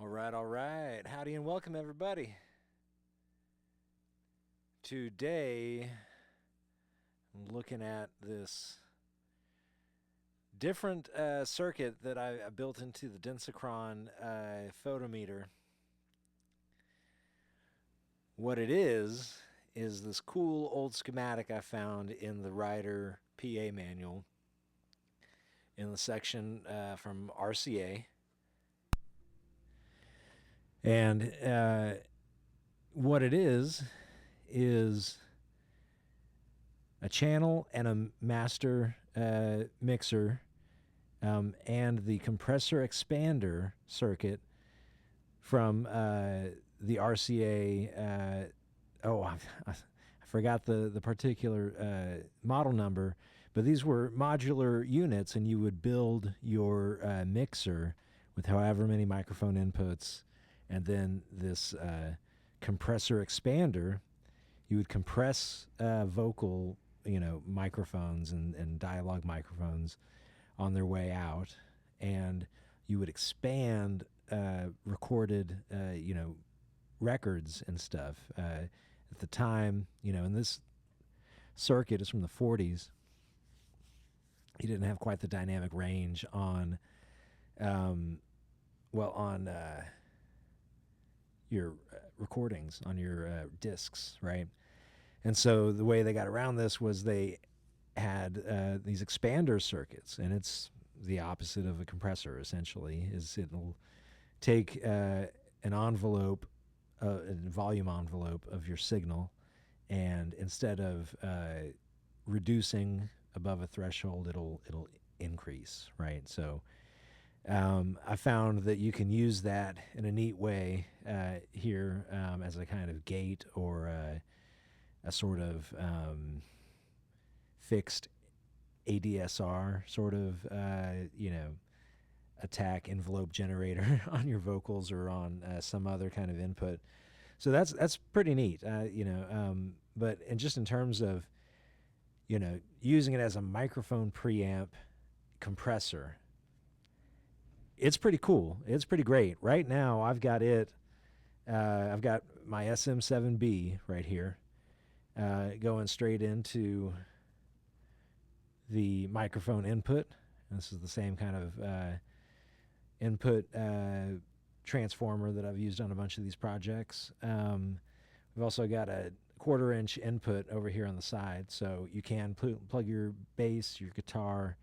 All right. Howdy and welcome, everybody. Today, I'm looking at this different circuit that I built into the Densichron photometer. What it is this cool old schematic I found in the Rider PA manual in the section from RCA. And what it is a channel and a master mixer and the compressor expander circuit from the RCA. I forgot the particular model number, but these were modular units, and you would build your mixer with however many microphone inputs, and then this compressor expander. You would compress vocal, microphones and dialogue microphones on their way out, and you would expand recorded, records and stuff. At the time, and this circuit is from the 40s. You didn't have quite the dynamic range on, your recordings, on your discs, right? And so the way they got around this was they had these expander circuits, and it's the opposite of a compressor, essentially. It'll take an envelope, a volume envelope of your signal, and instead of reducing above a threshold, it'll increase, right? So I found that you can use that in a neat way here as a kind of gate, or a sort of fixed ADSR sort of, attack envelope generator on your vocals or on some other kind of input. So that's pretty neat, but just in terms of, using it as a microphone preamp compressor, it's pretty cool. It's pretty great. Right now, I've got my SM7B right here, going straight into the microphone input. This is the same kind of input transformer that I've used on a bunch of these projects. We've also got a 1/4-inch input over here on the side, so you can plug your bass, your guitar,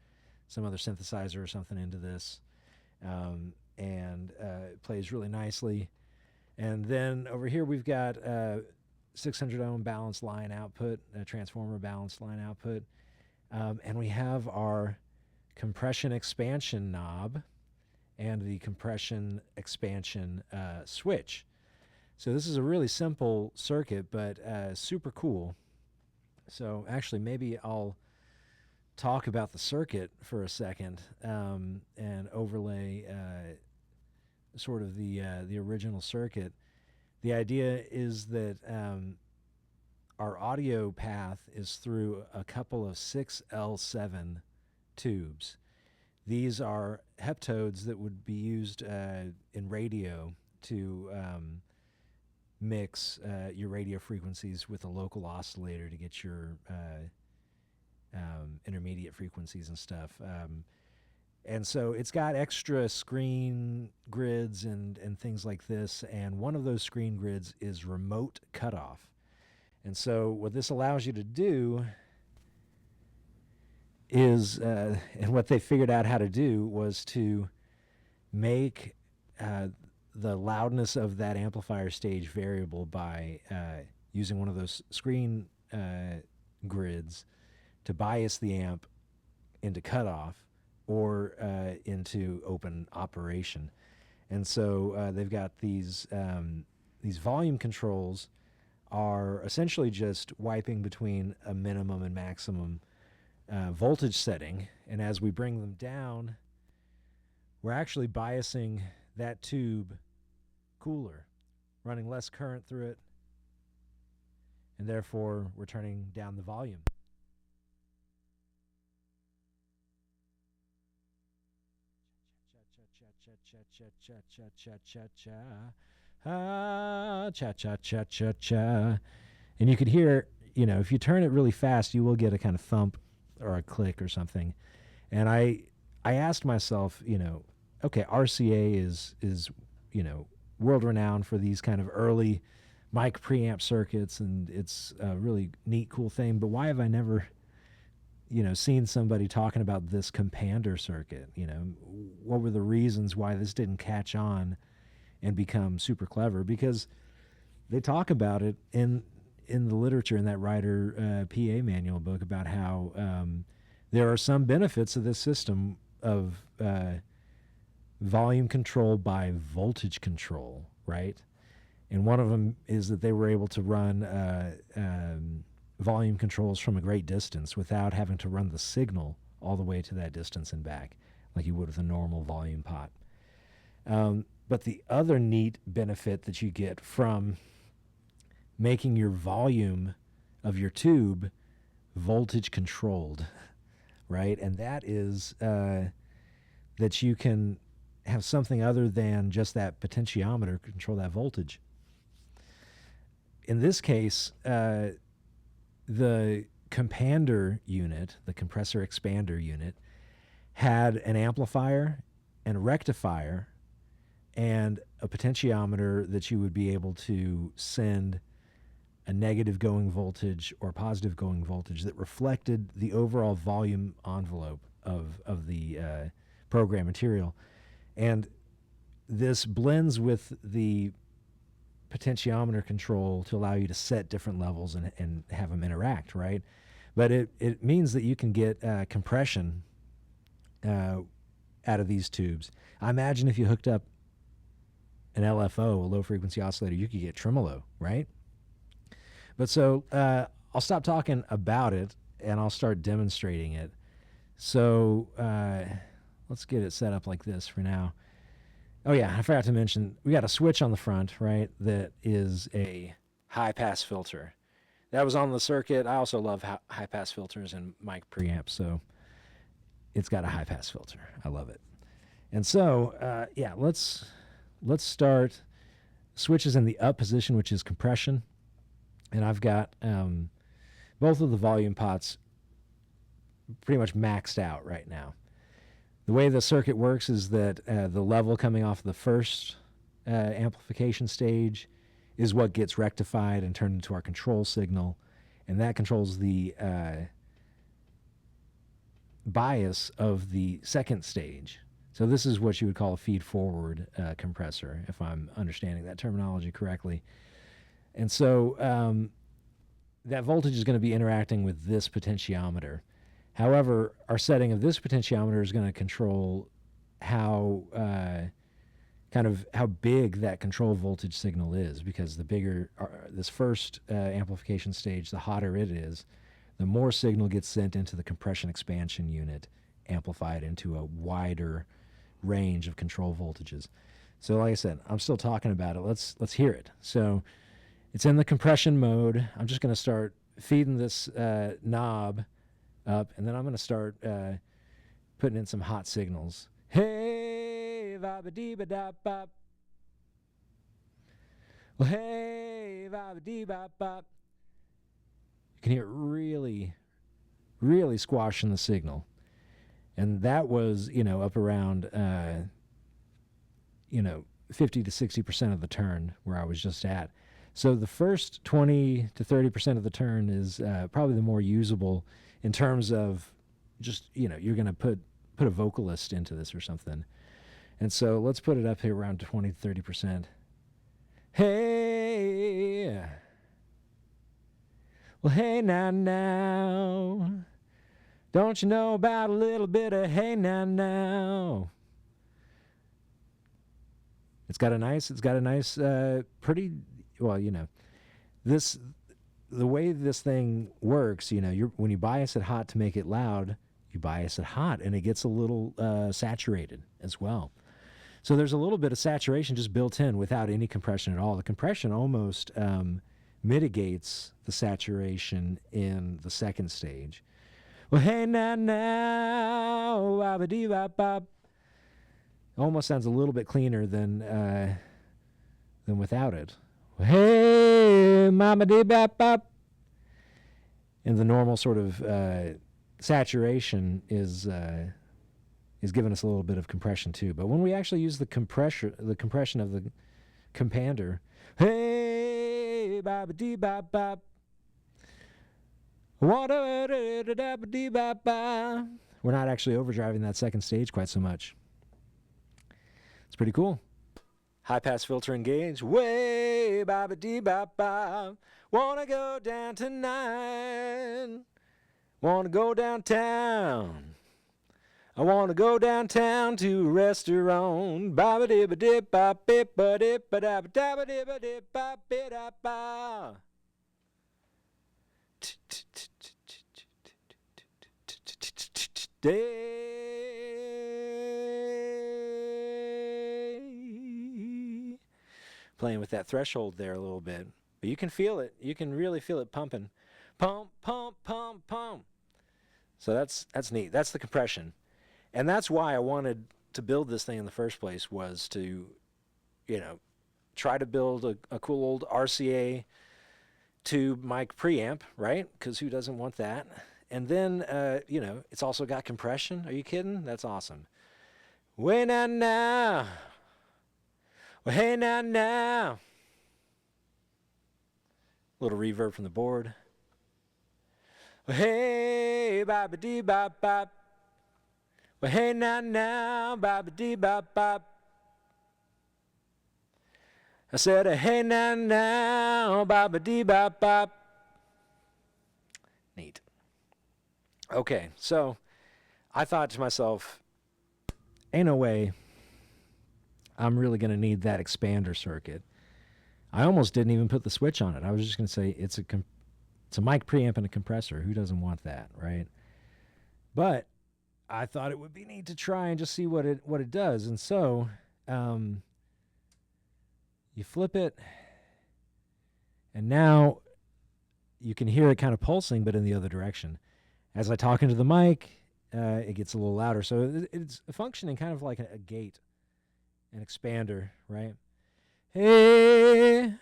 some other synthesizer or something into this, and it plays really nicely. And then over here we've got 600 ohm balanced line output, a transformer balanced line output, and we have our compression expansion knob and the compression expansion switch. So this is a really simple circuit, but super cool. So actually, maybe I'll talk about the circuit for a second and overlay sort of the original circuit. The idea is that our audio path is through a couple of 6L7 tubes. These are heptodes that would be used in radio to mix your radio frequencies with a local oscillator to get your intermediate frequencies and stuff. And so it's got extra screen grids and things like this, and one of those screen grids is remote cutoff. And so what this allows you to do is, and what they figured out how to do was to make the loudness of that amplifier stage variable by using one of those screen grids to bias the amp into cutoff or into open operation. And so they've got these volume controls are essentially just wiping between a minimum and maximum voltage setting, and as we bring them down, we're actually biasing that tube cooler, running less current through it, and therefore we're turning down the volume. cha. And you could hear, if you turn it really fast, you will get a kind of thump or a click or something. And I asked myself, okay, RCA is world renowned for these kind of early mic preamp circuits, and it's a really neat, cool thing. But why have I never, seen somebody talking about this Compander circuit? What were the reasons why this didn't catch on and become super clever? Because they talk about it in the literature in that Writer PA manual book about how there are some benefits of this system of volume control by voltage control, right? And one of them is that they were able to run volume controls from a great distance without having to run the signal all the way to that distance and back, like you would with a normal volume pot. But the other neat benefit that you get from making your volume of your tube voltage controlled, right? And that is that you can have something other than just that potentiometer control that voltage. In this case, the Compander unit, the compressor expander unit, had an amplifier and a rectifier and a potentiometer that you would be able to send a negative going voltage or positive going voltage that reflected the overall volume envelope of the program material. And this blends with the potentiometer control to allow you to set different levels and have them interact, right? But it means that you can get compression out of these tubes. I imagine if you hooked up an LFO, a low frequency oscillator, you could get tremolo, right? But so I'll stop talking about it and I'll start demonstrating it. So let's get it set up like this for now. Oh yeah, I forgot to mention, we got a switch on the front, right, that is a high-pass filter. That was on the circuit. I also love high-pass filters and mic preamps, so it's got a high-pass filter. I love it. And so, yeah, let's start. Switch is in the up position, which is compression. And I've got both of the volume pots pretty much maxed out right now. The way the circuit works is that the level coming off the first amplification stage is what gets rectified and turned into our control signal, and that controls the bias of the second stage. So this is what you would call a feed-forward compressor, if I'm understanding that terminology correctly. And so that voltage is going to be interacting with this potentiometer. However, our setting of this potentiometer is going to control how how big that control voltage signal is, because the bigger this first amplification stage, the hotter it is, the more signal gets sent into the compression expansion unit, amplified into a wider range of control voltages. So like I said, I'm still talking about it. Let's hear it. So it's in the compression mode. I'm just going to start feeding this knob up, and then I'm going to start putting in some hot signals. Hey, va-ba-dee-ba-da-bop. Well, hey, va-ba-dee-bop-bop. You can hear it really, really squashing the signal. And that was, up around, 50 to 60% of the turn where I was just at. So the first 20 to 30% of the turn is probably the more usable in terms of just, you're going to put a vocalist into this or something. And so let's put it up here around 20 to 30%. Hey, well, hey, now, don't you know about a little bit of hey, now? It's got a nice, pretty, well, the way this thing works, when you bias it hot to make it loud, you bias it hot, and it gets a little saturated as well. So there's a little bit of saturation just built in without any compression at all. The compression almost mitigates the saturation in the second stage. Well, hey, now, wah-ba-dee-bop-bop. Almost sounds a little bit cleaner than without it. Hey, mama dee bop bop. And the normal sort of saturation is giving us a little bit of compression too. But when we actually use the compression of the compander, hey, bop dee bop bop, we're not actually overdriving that second stage quite so much. It's pretty cool. High pass filter engaged. Way bop dee bop bop. Wanna go down tonight. Wanna go downtown. I wanna go downtown to a restaurant. Bop dip dip bop bip ba dip ba da ba da dip dip bop bip da ba. Playing with that threshold there a little bit. But you can feel it. You can really feel it pumping. Pump, pump, pump, pump. So that's neat. That's the compression. And that's why I wanted to build this thing in the first place, was to, try to build a cool old RCA tube mic preamp, right? Because who doesn't want that? And then, it's also got compression. Are you kidding? That's awesome. Way now, now. Well, hey, now, now. A little reverb from the board. Well, hey, bop dee bop bop. Well, hey, now, now, bop dee bop bop. I said, hey, now, now, bop dee bop bop. Neat. Okay, so I thought to myself, ain't no way I'm really going to need that expander circuit. I almost didn't even put the switch on it. I was just going to say it's a mic preamp and a compressor. Who doesn't want that, right? But I thought it would be neat to try and just see what it does. And so you flip it, and now you can hear it kind of pulsing, but in the other direction. As I talk into the mic, it gets a little louder. So it's functioning kind of like a gate, an expander, right? Hey.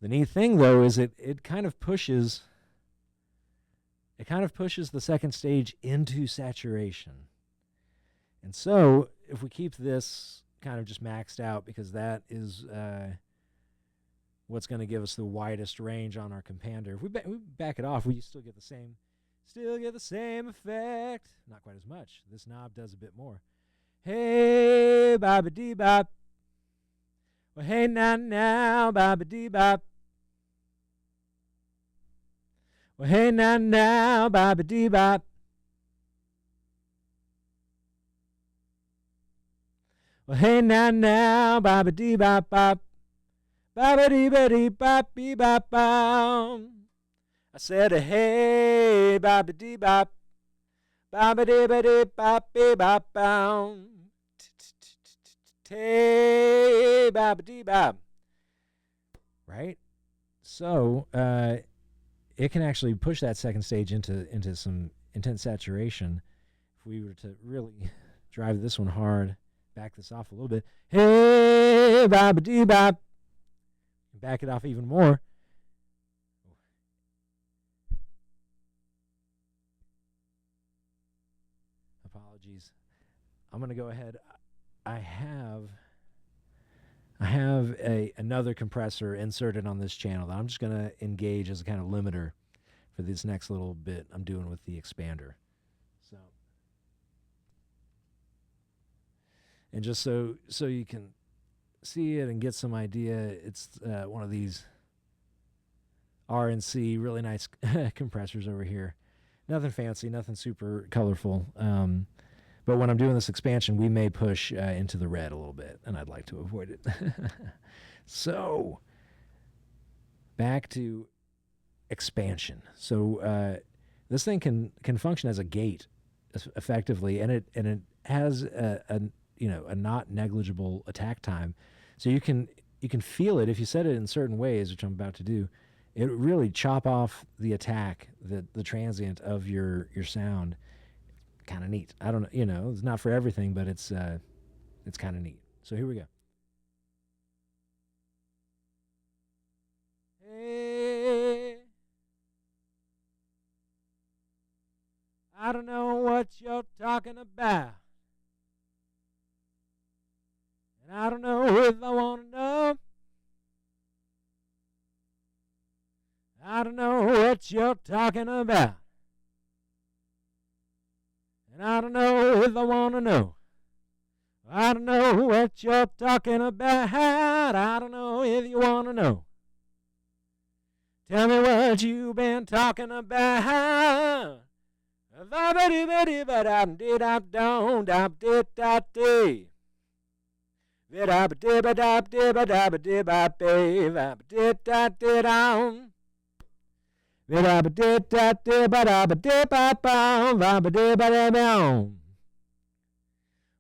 The neat thing, though, is it kind of pushes the second stage into saturation. And so if we keep this kind of just maxed out, because that is what's going to give us the widest range on our compander. If we back it off, we still get the same effect. Not quite as much. This knob does a bit more. Hey, bop dee bop. Well, hey, now, now, bop dee bop. Well, hey, now, now, bop dee bop. Well, hey, now, now, bop dee bop bop. Bop dee ba dee bop bee bop bop. I said, hey, bop dee bop. Bop dee ba dee bop bee bop bop. Hey, bop dee bop. Right? So, it can actually push that second stage into some intense saturation. If we were to really drive this one hard, back this off a little bit. Hey, bop dee bop. Back it off even more. Apologies. I'm going to go ahead. I have another compressor inserted on this channel that I'm just going to engage as a kind of limiter for this next little bit I'm doing with the expander. So, and just so you can see it and get some idea, it's one of these RNC really nice compressors over here. Nothing fancy, nothing super colorful. But when I'm doing this expansion, we may push into the red a little bit, and I'd like to avoid it. So, back to expansion. So this thing can function as a gate effectively, and it has a not negligible attack time. So you can feel it if you set it in certain ways, which I'm about to do. It really chop off the attack, the transient of your sound. Kind of neat. I don't know, it's not for everything, but it's It's kind of neat. So here we go. Hey, I don't know what you're talking about. And I don't know if I want to know. I don't know what you're talking about. And I don't know if I want to know. I don't know what you're talking about. I don't know if you want to know. Tell me what you've been talking about.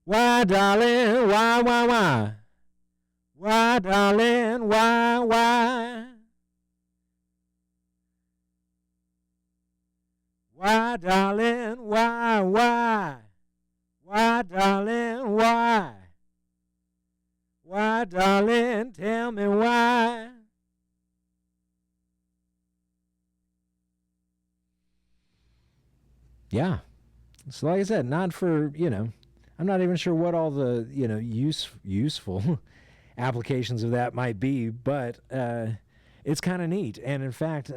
Why, darling, why? Why, darling, why? Why, darling, why? Why, darling, why? Why, darling, tell me why? Yeah. So like I said, not for, I'm not even sure what all the, useful applications of that might be, but it's kind of neat. And in fact,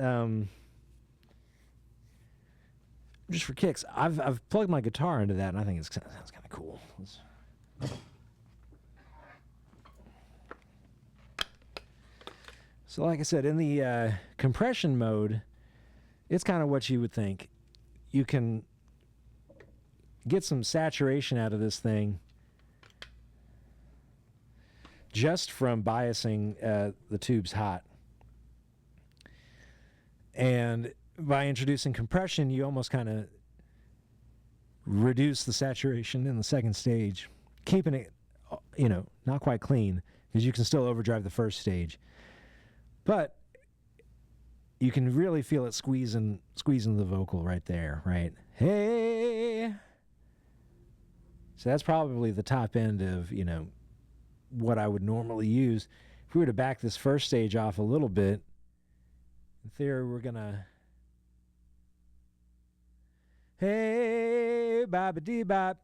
just for kicks, I've plugged my guitar into that, and I think it sounds kind of cool. So like I said, in the compression mode, it's kind of what you would think. You can get some saturation out of this thing just from biasing the tubes hot. And by introducing compression, you almost kind of reduce the saturation in the second stage, keeping it, not quite clean, because you can still overdrive the first stage. But you can really feel it squeezing the vocal right there, right? Hey! So that's probably the top end of, what I would normally use. If we were to back this first stage off a little bit, in theory, we're going to... Hey, bop-a-dee-bop.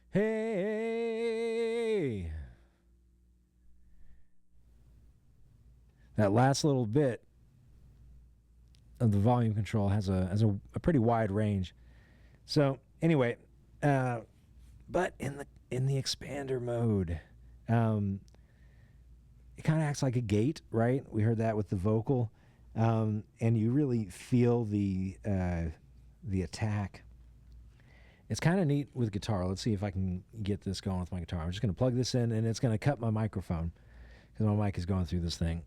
Hey. That last little bit of the volume control has a pretty wide range. So anyway, but in the expander mode, it kind of acts like a gate, right? We heard that with the vocal, and you really feel the attack. It's kind of neat with guitar. Let's see if I can get this going with my guitar. I'm just going to plug this in, and it's going to cut my microphone because my mic is going through this thing.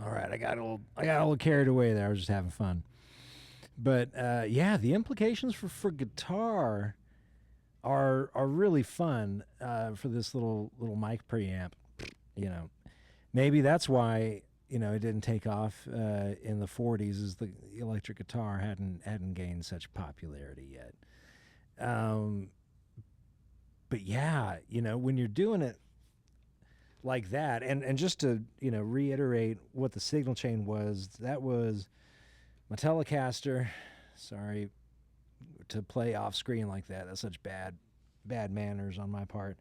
All right, I got a little carried away there. I was just having fun. But yeah, the implications for guitar are really fun for this little mic preamp. You know, maybe that's why it didn't take off in the 40s, is the electric guitar hadn't gained such popularity yet. But yeah, when you're doing it like that, and just to reiterate what the signal chain was, that was my Telecaster. Sorry to play off screen like that. That's such bad manners on my part.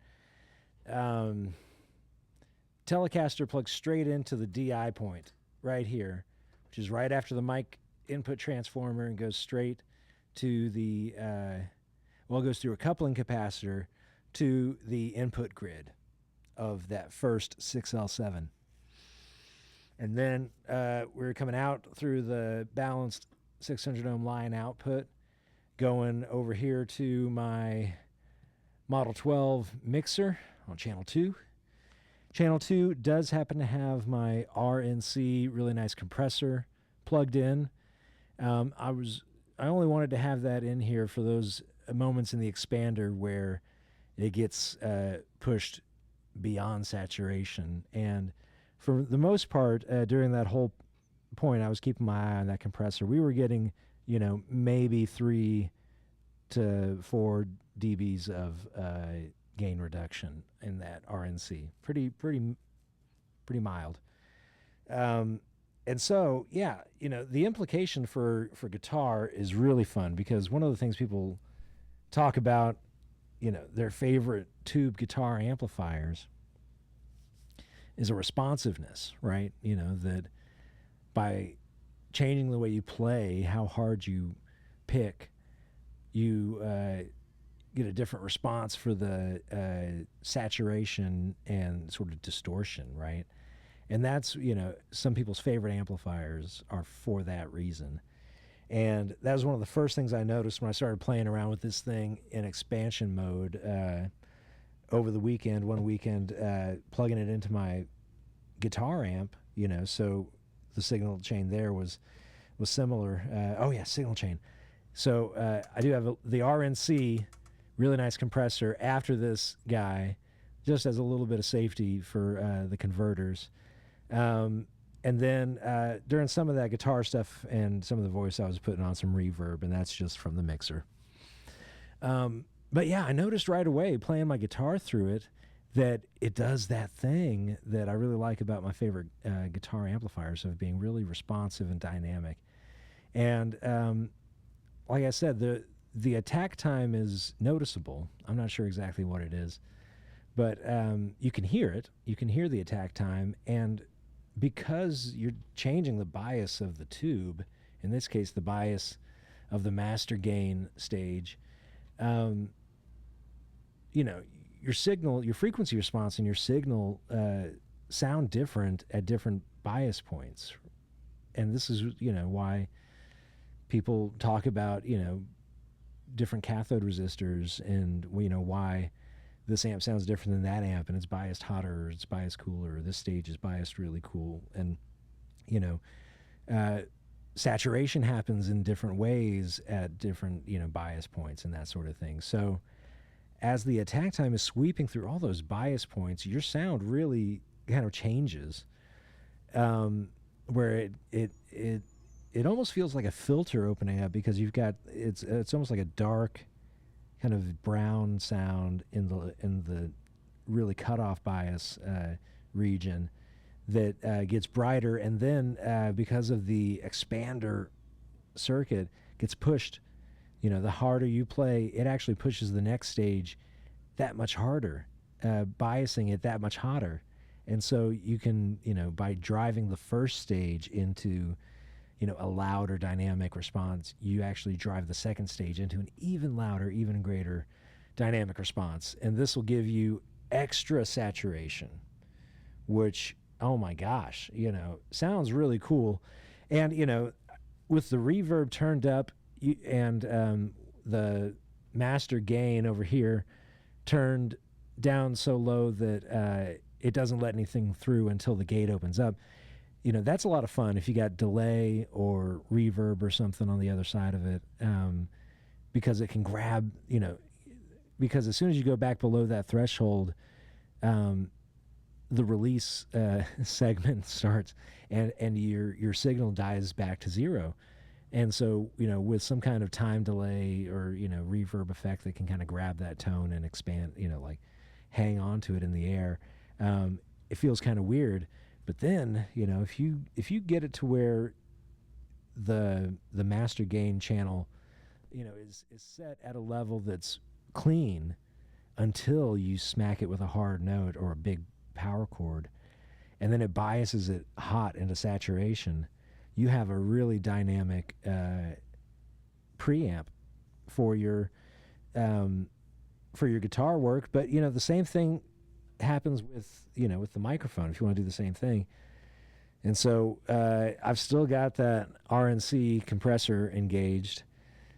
Telecaster plugs straight into the DI point right here, which is right after the mic input transformer, and goes straight to the it goes through a coupling capacitor to the input grid of that first 6L7. And then we're coming out through the balanced 600 ohm line output, going over here to my Model 12 mixer on channel 2. Channel 2 does happen to have my RNC really nice compressor plugged in. I only wanted to have that in here for those moments in the expander where it gets pushed beyond saturation. And for the most part, during that whole point, I was keeping my eye on that compressor. We were getting, maybe 3 to 4 dBs of gain reduction in that RNC. Pretty mild. And so, yeah, the implication for guitar is really fun, because one of the things people talk about, their favorite tube guitar amplifiers is a responsiveness, right? That by changing the way you play, how hard you pick, you get a different response for the saturation and sort of distortion, right? And that's, some people's favorite amplifiers are for that reason. And that was one of the first things I noticed when I started playing around with this thing in expansion mode over the weekend, one weekend, plugging it into my guitar amp, so the signal chain there was similar. Signal chain. So I do have the RNC, really nice compressor after this guy, just as a little bit of safety for the converters. And then during some of that guitar stuff and some of the voice, I was putting on some reverb, and that's just from the mixer. But yeah, I noticed right away playing my guitar through it that it does that thing that I really like about my favorite guitar amplifiers, of being really responsive and dynamic. And like I said, the attack time is noticeable. I'm not sure exactly what it is, but you can hear it. You can hear the attack time, and because you're changing the bias of the tube, in this case the bias of the master gain stage, your signal, your frequency response and your signal sound different at different bias points. And this is, why people talk about, different cathode resistors, and, why this amp sounds different than that amp, and it's biased hotter, or it's biased cooler, or this stage is biased really cool. And, saturation happens in different ways at different, bias points and that sort of thing. So as the attack time is sweeping through all those bias points, your sound really kind of changes, where it almost feels like a filter opening up, because you've got it's almost like a dark kind of brown sound in the really cutoff bias region that gets brighter, and then because of the expander circuit gets pushed, the harder you play, it actually pushes the next stage that much harder, biasing it that much hotter. And so you can, by driving the first stage into, a louder dynamic response, you actually drive the second stage into an even louder, even greater dynamic response. And this will give you extra saturation, which, oh my gosh, sounds really cool. And, with the reverb turned up and the master gain over here turned down so low that it doesn't let anything through until the gate opens up, that's a lot of fun if you got delay or reverb or something on the other side of it, because it can grab, because as soon as you go back below that threshold, the release segment starts, and your signal dies back to zero. And so, with some kind of time delay or, reverb effect that can kind of grab that tone and expand, like hang on to it in the air, it feels kind of weird. But then, if you get it to where the master gain channel, is set at a level that's clean until you smack it with a hard note or a big power chord, and then it biases it hot into saturation, you have a really dynamic preamp for your guitar work. But the same thing happens with with the microphone if you want to do the same thing. And so I've still got that RNC compressor engaged,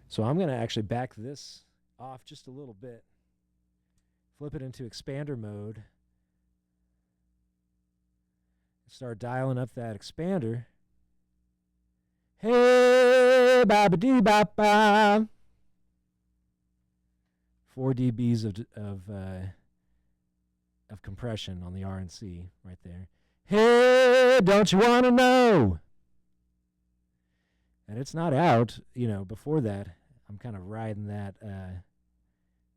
so I'm going to actually back this off just a little bit, flip it into expander mode, start dialing up that expander. Hey, ba dee ba ba. 4 dBs of compression on the RNC right there. Hey, don't you want to know? And it's not out, before that. I'm kind of riding that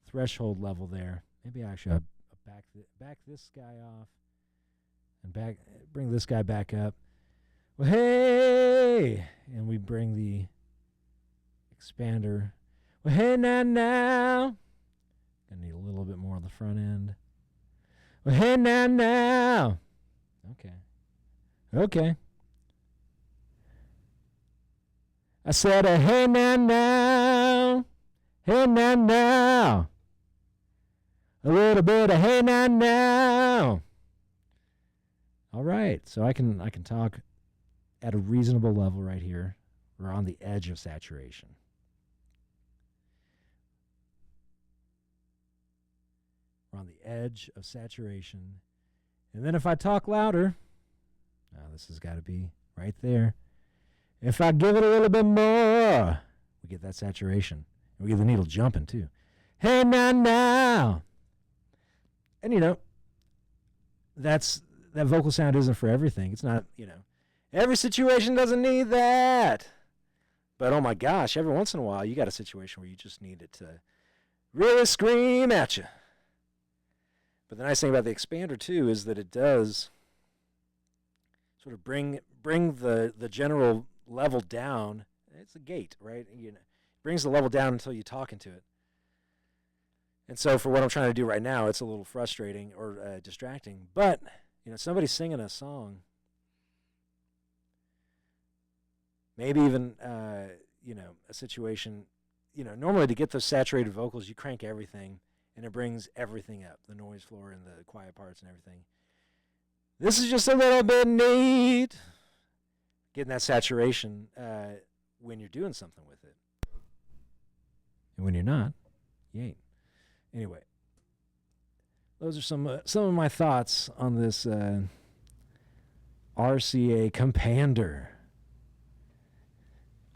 threshold level there. Maybe I should back this guy off and bring this guy back up. Well, hey, and we bring the expander. Well, hey, now. Gonna need a little bit more on the front end. Well, hey, now. Okay. I said, hey, now. Hey, now. A little bit of hey, now. All right, so I can talk at a reasonable level right here. We're on the edge of saturation. We're on the edge of saturation. And then if I talk louder, this has got to be right there. If I give it a little bit more, we get that saturation. And we get the needle jumping too. Hey, now. And that vocal sound isn't for everything. It's not, every situation doesn't need that. But oh my gosh, every once in a while you got a situation where you just need it to really scream at you. But the nice thing about the expander too is that it does sort of bring the general level down. It's a gate, right? It brings the level down until you talk into it. And so for what I'm trying to do right now, it's a little frustrating or distracting. But somebody's singing a song. Maybe even a situation. Normally to get those saturated vocals, you crank everything, and it brings everything up, the noise floor and the quiet parts and everything. This is just a little bit neat. Getting that saturation when you're doing something with it. And when you're not, you ain't. Anyway, those are some of my thoughts on this RCA Compander.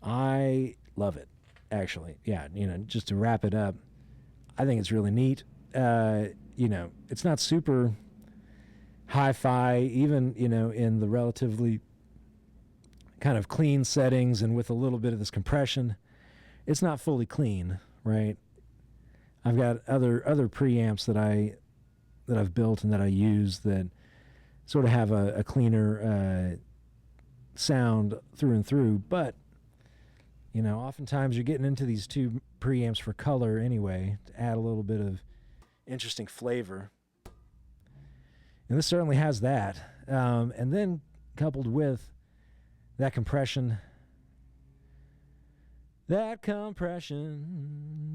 I love it, actually. Yeah, just to wrap it up, I think it's really neat. It's not super hi-fi, even, in the relatively kind of clean settings and with a little bit of this compression. It's not fully clean, right? I've got other preamps that I've built and that I use that sort of have a cleaner sound through and through, but oftentimes you're getting into these tube preamps for color anyway, to add a little bit of interesting flavor. And this certainly has that. And then coupled with that compression,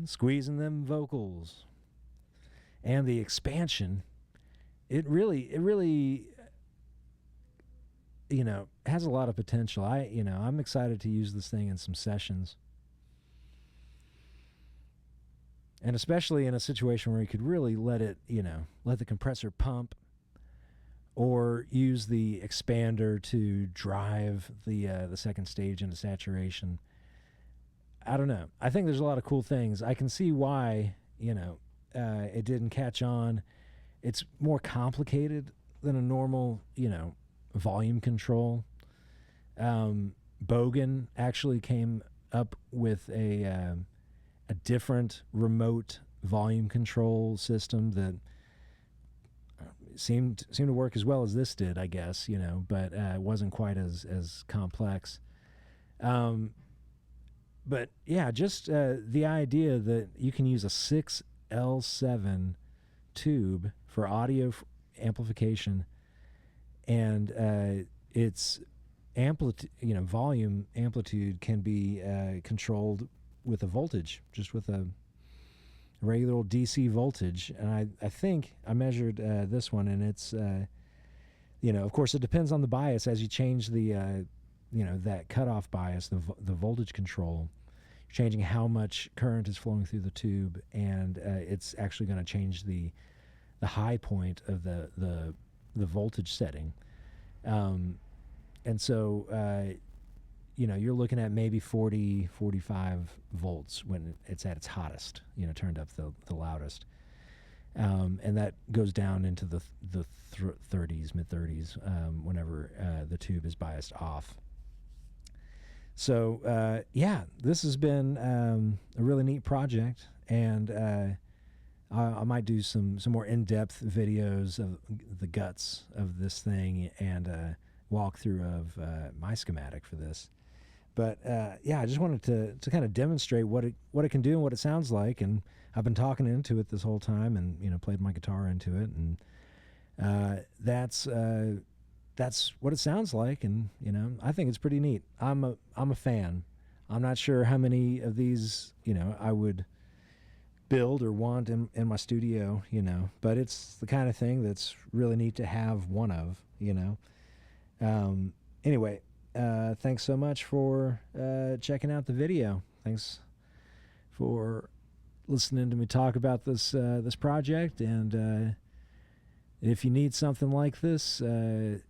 squeezing them vocals, and the expansion, it really has a lot of potential. I'm excited to use this thing in some sessions. And especially in a situation where you could really let the compressor pump, or use the expander to drive the second stage into saturation. I don't know. I think there's a lot of cool things. I can see why, it didn't catch on. It's more complicated than a normal, volume control. Bogan actually came up with a different remote volume control system that seemed to work as well as this did, I guess, but it wasn't quite as complex. But yeah, just the idea that you can use a 6L7 tube for audio amplification, and its volume amplitude can be controlled with a voltage, just with a regular old DC voltage. And I think I measured this one, and it's of course it depends on the bias. As you change the that cutoff bias, the voltage control, you're changing how much current is flowing through the tube, and it's actually going to change the high point of the voltage setting. And so you're looking at maybe 45 volts when it's at its hottest, turned up the loudest. And that goes down into the 30s, mid-30s, whenever the tube is biased off. So, this has been a really neat project, and I might do some more in-depth videos of the guts of this thing, and walkthrough of my schematic for this. But I just wanted to kind of demonstrate what it can do and what it sounds like. And I've been talking into it this whole time, and played my guitar into it, and that's what it sounds like. And I think it's pretty neat. I'm a fan. I'm not sure how many of these I would build or want in my studio, but it's the kind of thing that's really neat to have one of. Anyway. Thanks so much for checking out the video. Thanks for listening to me talk about this project. And if you need something like this, hit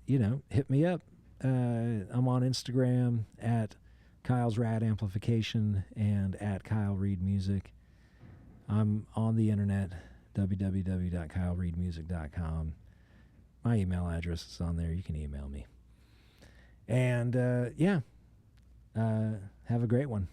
me up. I'm on Instagram at Kyle's Rad Amplification and at Kyle Reed Music. I'm on the internet, www.kylereedmusic.com. My email address is on there. You can email me. And have a great one.